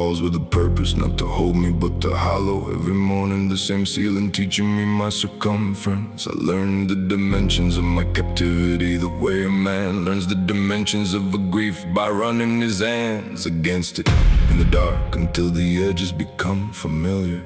walls with a purpose, not to hold me but to hollow. Every morning the same ceiling teaching me my circumference. I learned the dimensions of my captivity, the way a man learns the dimensions of a grief by running his hands against it in the dark until the edges become familiar.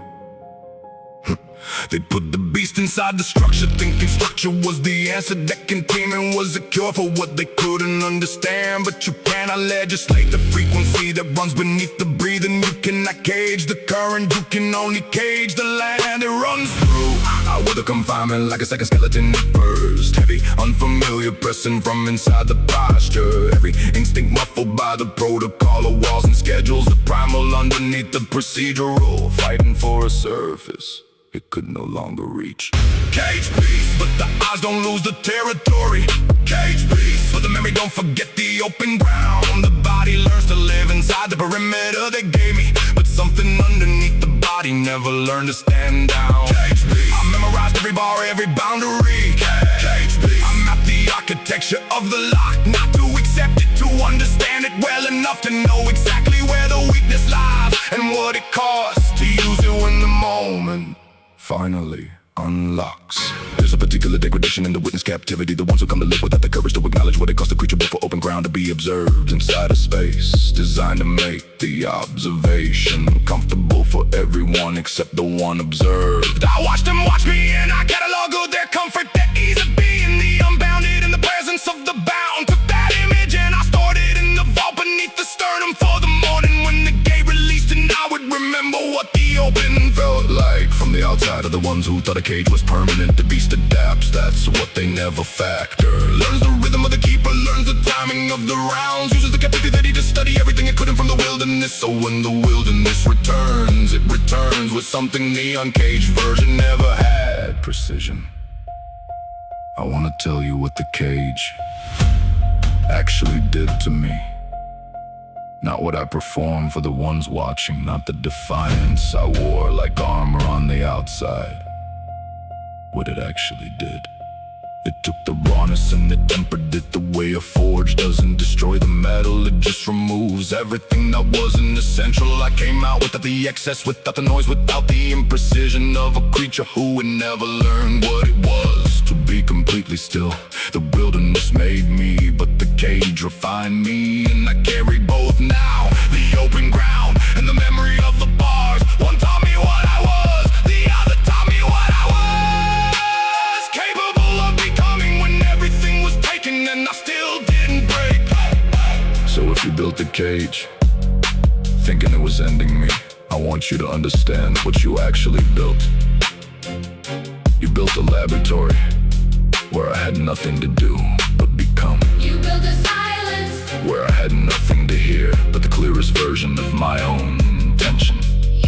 They put the beast inside the structure, thinking structure was the answer, that containment was a cure for what they couldn't understand. But you cannot legislate the frequency that runs beneath the breathing. You cannot cage the current, you can only cage the land it runs through. I wear the confinement like a second skeleton at first, heavy, unfamiliar, pressing from inside the posture. Every instinct muffled by the protocol of walls and schedules, the primal underneath the procedural, fighting for a surface it could no longer reach. Cage beast, but the eyes don't lose the territory. Cage beast, but the memory don't forget the open ground. The body learns to live inside the perimeter they gave me, but something underneath the body never learned to stand down. Cage beast, I memorized every bar, every boundary. Cage beast, I mapped the architecture of the lock, not to accept it, to understand it well enough to know exactly where the weakness lies and what it costs to use it when the moment finally unlocks. There's a particular degradation in the witness captivity, the ones who come to live without the courage to acknowledge what it costs a creature built for open ground to be observed inside a space designed to make the observation comfortable for everyone except the one observed. I watched them watch me and I catalog all their comfort, their ease of being, the unbounded in the presence of the bound. Took that image and I stored it in the vault beneath the sternum for the morning when the gate released, and I would remember what the open felt like from the outside of the ones who thought a cage was permanent. The beast adapts, that's what they never factor. Learns the rhythm of the keeper, learns the timing of the rounds, uses the captivity to study everything it couldn't from the wilderness. So when the wilderness returns, it returns with something the uncaged version never had: precision. I wanna tell you what the cage actually did to me. Not what I performed for the ones watching, not the defiance I wore like armor on the outside. What it actually did. It took the rawness and it tempered it the way a forge doesn't destroy the metal, it just removes everything that wasn't essential. I came out without the excess, without the noise, without the imprecision of a creature who would never learn what it was to be completely still. The wilderness made me, but the cage refined me, and I carry both now, the open ground and the memory of the bars. One taught me what I was, the other taught me what I was capable of becoming when everything was taken and I still didn't break. So if you built the cage thinking it was ending me, I want you to understand what you actually built. You built a laboratory where I had nothing to do but become. You built a silence where I had nothing to hear but the clearest version of my own intention.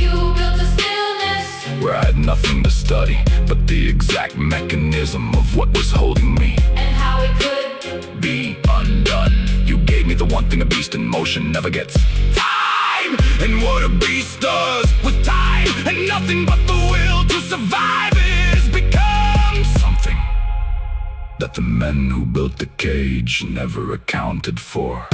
You built a stillness where I had nothing to study but the exact mechanism of what was holding me and how it could be undone. You gave me the one thing a beast in motion never gets: time! And what a beast does with time and nothing but the will to survive is become something that the men who built the cage never accounted for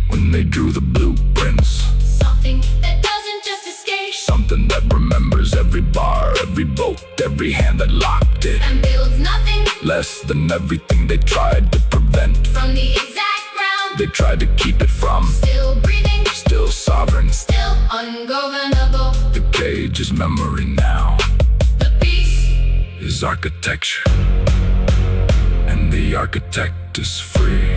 when they drew the blueprints. Something that doesn't just escape, something that remembers every bar, every bolt, every hand that locked it, and builds nothing less than everything they tried to prevent from the exact ground they tried to keep it from. Still breathing, still sovereign, still ungovernable. The cage is memory now, the beast is architecture, and the architect is free.